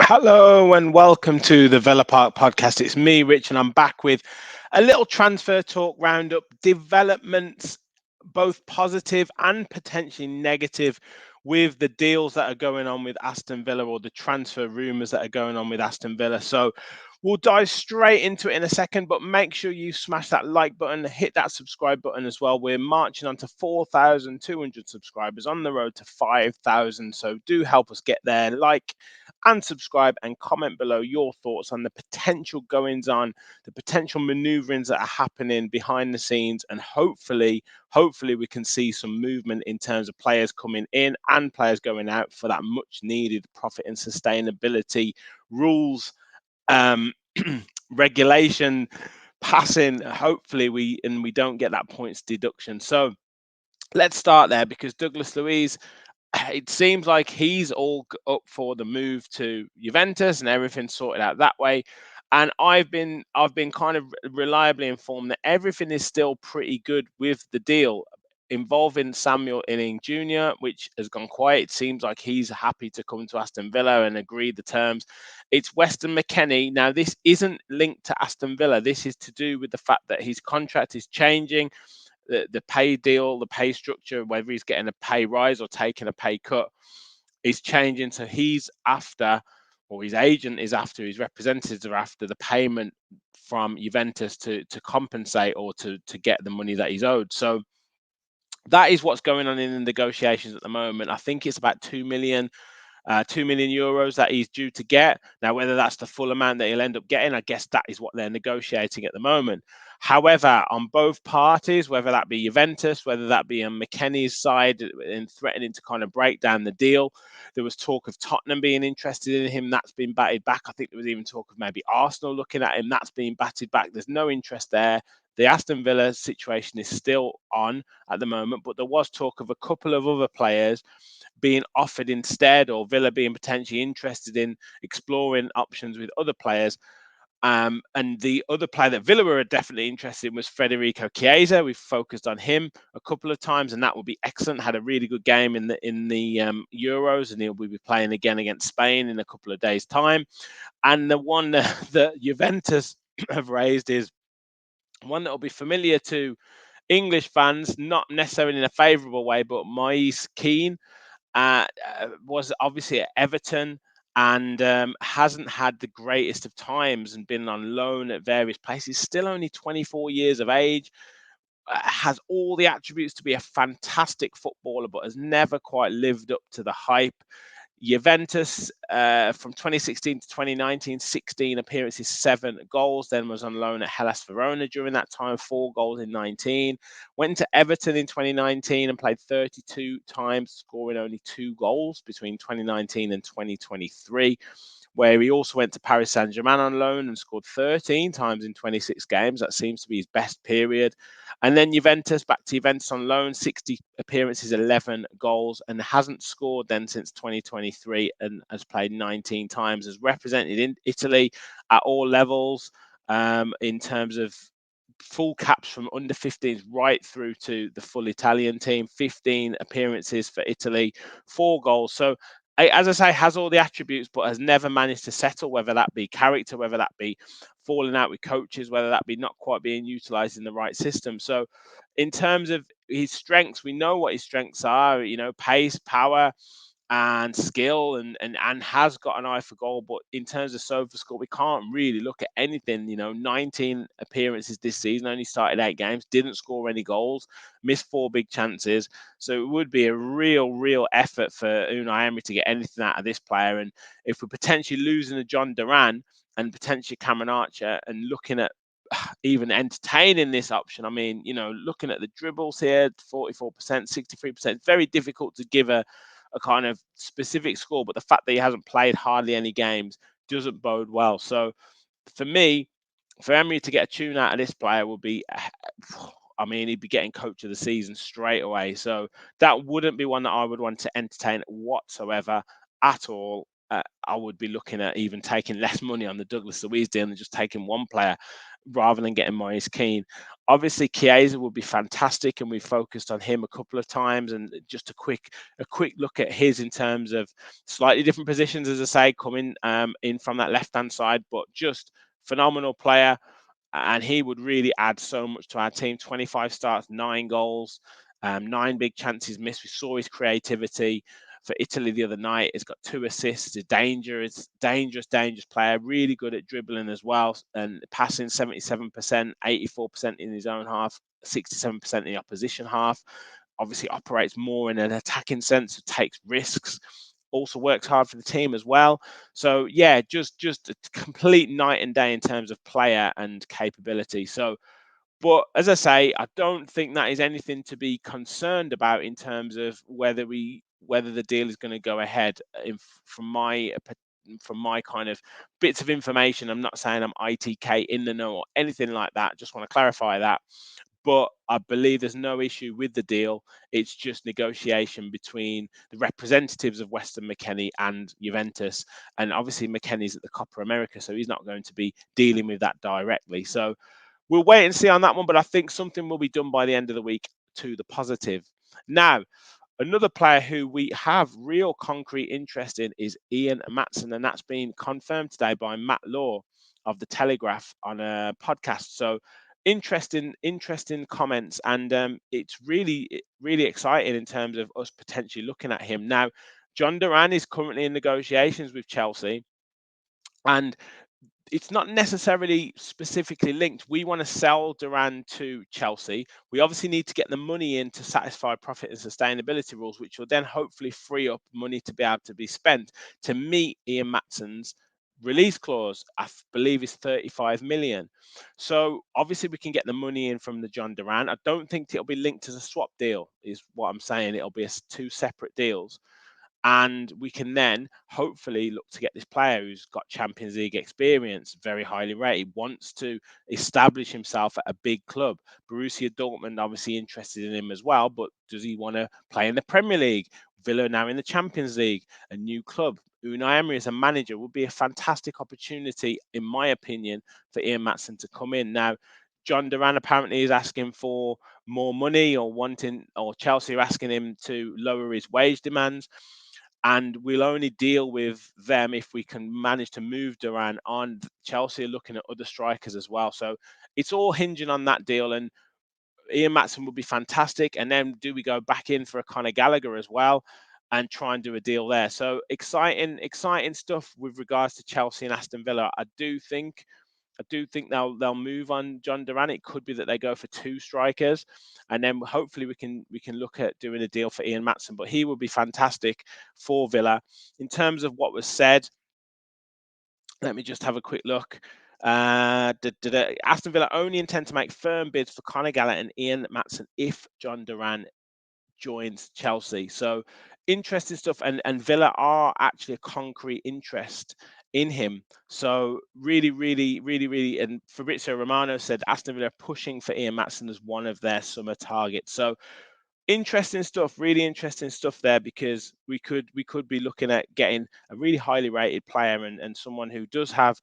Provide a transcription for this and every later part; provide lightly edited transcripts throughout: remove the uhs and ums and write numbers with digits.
Hello and welcome to the Villa Park podcast. It's me, Rich, and I'm back with a little transfer talk roundup, developments, both positive and potentially negative, with the deals that are going on with Aston Villa or the transfer rumours that are going on with Aston Villa. So we'll dive straight into it in a second, but make sure you smash that like button, hit that subscribe button as well. We're marching on to 4,200 subscribers, on the road to 5,000. So do help us get there. Like and subscribe and comment below your thoughts on the potential goings on, the potential maneuverings that are happening behind the scenes, and hopefully we can see some movement in terms of players coming in and players going out for that much needed profit and sustainability rules, um, regulation passing. Hopefully we don't get that points deduction. So let's start there, because Douglas Luiz, it seems like he's all up for the move to Juventus and everything sorted out that way. And I've been kind of reliably informed that everything is still pretty good with the deal involving Samuel Inning Jr., which has gone quiet. It seems like he's happy to come to Aston Villa and agree the terms. It's Weston Mckennie. Now, this isn't linked to Aston Villa. This is to do with the fact that his contract is changing, the pay deal, the pay structure, whether he's getting a pay rise or taking a pay cut, is changing. So he's after, or his agent is after, his representatives are after the payment from Juventus to compensate or to get the money that he's owed. So that is what's going on in the negotiations at the moment. I think it's about 2 million euros that he's due to get. Now, whether that's the full amount that he'll end up getting, I guess that is what they're negotiating at the moment. However, on both parties, whether that be Juventus, whether that be on Mckennie's side in threatening to kind of break down the deal, there was talk of Tottenham being interested in him. That's been batted back. I think there was even talk of maybe Arsenal looking at him. That's been batted back. There's no interest there. The Aston Villa situation is still on at the moment, but there was talk of a couple of other players being offered instead, or Villa being potentially interested in exploring options with other players. And the other player that Villa were definitely interested in was Federico Chiesa. We've focused on him a couple of times, and that will be excellent. Had a really good game in the Euros, and he'll be playing again against Spain in a couple of days' time. And the one that Juventus have raised is one that will be familiar to English fans, not necessarily in a favourable way, but Kean was obviously at Everton and hasn't had the greatest of times and been on loan at various places. Still only 24 years of age, has all the attributes to be a fantastic footballer, but has never quite lived up to the hype. Juventus, from 2016 to 2019, 16 appearances, 7 goals. Then was on loan at Hellas Verona during that time, 4 goals in 19. Went to Everton in 2019 and played 32 times, scoring only 2 goals between 2019 and 2023, where he also went to Paris Saint-Germain on loan and scored 13 times in 26 games. That seems to be his best period. And then back to Juventus on loan, 60 appearances, 11 goals, and hasn't scored then since 2023, and has played 19 times, has represented in Italy at all levels, in terms of full caps from under 15s right through to the full Italian team, 15 appearances for Italy, 4 goals. So, as I say, has all the attributes, but has never managed to settle, whether that be character, whether that be falling out with coaches, whether that be not quite being utilised in the right system. So, in terms of his strengths, we know what his strengths are, pace, power, and skill, and has got an eye for goal. But in terms of sofa score, we can't really look at anything. 19 appearances this season, only started 8 games, didn't score any goals, missed 4 big chances. So it would be a real effort for Unai Emery to get anything out of this player. And if we're potentially losing a John Duran and potentially Cameron Archer, and looking at even entertaining this option, I mean, looking at the dribbles here, 44%, 63%, very difficult to give a kind of specific score, but the fact that he hasn't played hardly any games doesn't bode well. So for me, for Emery to get a tune out of this player would be, I mean, he'd be getting coach of the season straight away. So that wouldn't be one that I would want to entertain whatsoever at all. I would be looking at even taking less money on the Douglas Luiz deal and just taking one player rather than getting Kean. Obviously, Chiesa would be fantastic, and we focused on him a couple of times. And just a quick look at his in terms of slightly different positions, as I say, coming in from that left hand side, but just phenomenal player. And he would really add so much to our team. 25 starts, 9 goals, 9 big chances missed. We saw his creativity for Italy the other night. He's got 2 assists. A dangerous player. Really good at dribbling as well, and passing 77%, 84% in his own half, 67% in the opposition half. Obviously, operates more in an attacking sense, takes risks. Also works hard for the team as well. So yeah, just a complete night and day in terms of player and capability. So, but as I say, I don't think that is anything to be concerned about in terms of whether the deal is going to go ahead. From my kind of bits of information, I'm not saying I'm ITK in the know or anything like that. Just want to clarify that. But I believe there's no issue with the deal. It's just negotiation between the representatives of Western Mckennie and Juventus. And obviously, Mckennie's at the Copa America, so he's not going to be dealing with that directly. So we'll wait and see on that one. But I think something will be done by the end of the week to the positive. Now, another player who we have real concrete interest in is Ian Maatsen, and that's been confirmed today by Matt Law of the Telegraph on a podcast. So interesting comments, and it's really exciting in terms of us potentially looking at him. Now, John Duran is currently in negotiations with Chelsea, and it's not necessarily specifically linked. We want to sell Duran to Chelsea. We obviously need to get the money in to satisfy profit and sustainability rules, which will then hopefully free up money to be able to be spent to meet Ian Maatsen's release clause. I believe is 35 million. So obviously we can get the money in from the John Duran. I don't think it'll be linked as a swap deal, is what I'm saying. It'll be two separate deals. And we can then hopefully look to get this player who's got Champions League experience, very highly rated, wants to establish himself at a big club. Borussia Dortmund obviously interested in him as well, but does he want to play in the Premier League? Villa now in the Champions League, a new club. Unai Emery as a manager would be a fantastic opportunity, in my opinion, for Ian Maatsen to come in. Now, John Duran apparently is asking for more money, or Chelsea are asking him to lower his wage demands. And we'll only deal with them if we can manage to move Duran on. Chelsea are looking at other strikers as well. So it's all hinging on that deal. And Ian Maatsen would be fantastic. And then do we go back in for a Conor Gallagher as well and try and do a deal there? So exciting stuff with regards to Chelsea and Aston Villa. I do think they'll move on John Duran. It could be that they go for 2 strikers, and then hopefully we can look at doing a deal for Ian Maatsen. But he would be fantastic for Villa. In terms of what was said, let me just have a quick look. Aston Villa only intend to make firm bids for Conor Gallagher and Ian Maatsen if John Duran joins Chelsea. So interesting stuff, and Villa are actually a concrete interest in him. So really, and Fabrizio Romano said Aston Villa are pushing for Ian Maatsen as one of their summer targets. So interesting stuff, really interesting stuff there, because we could be looking at getting a really highly rated player and someone who does have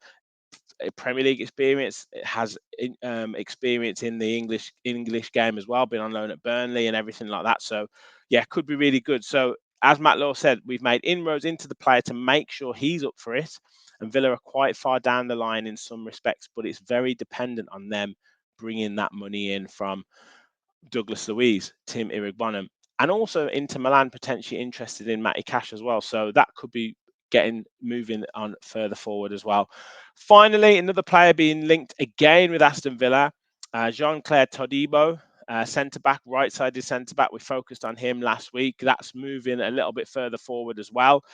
a Premier League experience. It has experience in the English game as well, been on loan at Burnley and everything like that. So yeah, could be really good. So as Matt Law said, we've made inroads into the player to make sure he's up for it. And Villa are quite far down the line in some respects, but it's very dependent on them bringing that money in from Douglas Luiz, Tim Irigbonham, and also Inter Milan potentially interested in Matty Cash as well. So that could be moving on further forward as well. Finally, another player being linked again with Aston Villa, Jean-Claire Todibo, centre-back, right-sided centre-back. We focused on him last week. That's moving a little bit further forward as well.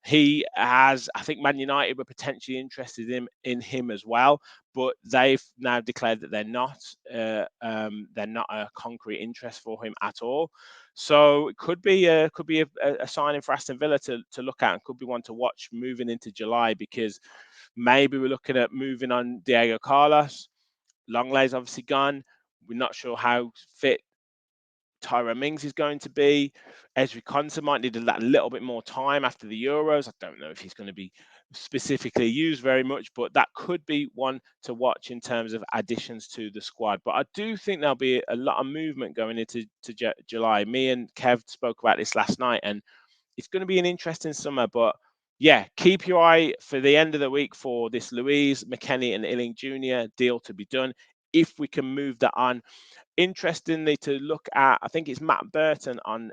He has, I think Man United were potentially interested in him as well, but they've now declared that they're not a concrete interest for him at all. So it could be a signing for Aston Villa to look at, and could be one to watch moving into July, because maybe we're looking at moving on Diego Carlos. Lenglet's obviously gone. We're not sure how fit Tyrone Mings is going to be. Ezri Konsa might need that little bit more time after the Euros. I don't know if he's going to be specifically used very much, but that could be one to watch in terms of additions to the squad. But I do think there'll be a lot of movement going into July. Me and Kev spoke about this last night, and it's going to be an interesting summer. But yeah, keep your eye for the end of the week for this Luiz, Mckennie, and Illing Jr. deal to be done. If we can move that on, interestingly to look at, I think it's Matt Burton on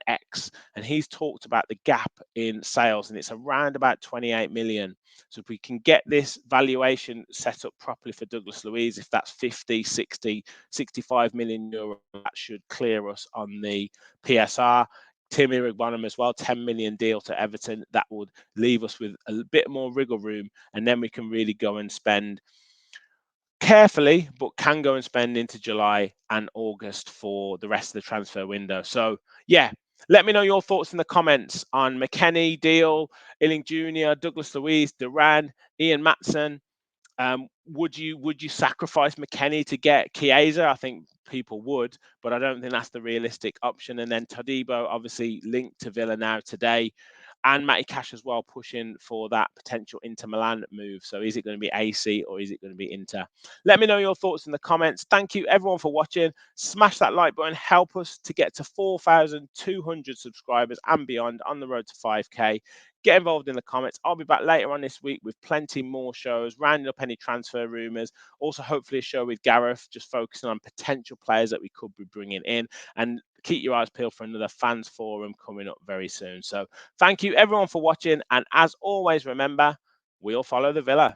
X, and he's talked about the gap in sales, and it's around about 28 million. So if we can get this valuation set up properly for Douglas Luiz, if that's 50, 60, 65 million euro, that should clear us on the PSR. Tim Iroegbunam as well, 10 million deal to Everton. That would leave us with a bit more wriggle room, and then we can really go and spend carefully, but can go and spend into July and August for the rest of the transfer window. So yeah, let me know your thoughts in the comments on Mckennie deal, Illing Jr., Douglas Luiz, Duran, Ian Maatsen. Would you sacrifice Mckennie to get Chiesa? I think people would, but I don't think that's the realistic option. And then Todibo, obviously linked to Villa now today, and Matty Cash as well, pushing for that potential Inter Milan move. So is it going to be AC or is it going to be Inter? Let me know your thoughts in the comments. Thank you everyone for watching. Smash that like button. Help us to get to 4,200 subscribers and beyond on the road to 5K. Get involved in the comments. I'll be back later on this week with plenty more shows, rounding up any transfer rumours. Also, hopefully a show with Gareth, just focusing on potential players that we could be bringing in. And keep your eyes peeled for another fans forum coming up very soon. So thank you everyone for watching. And as always, remember, we'll follow the Villa.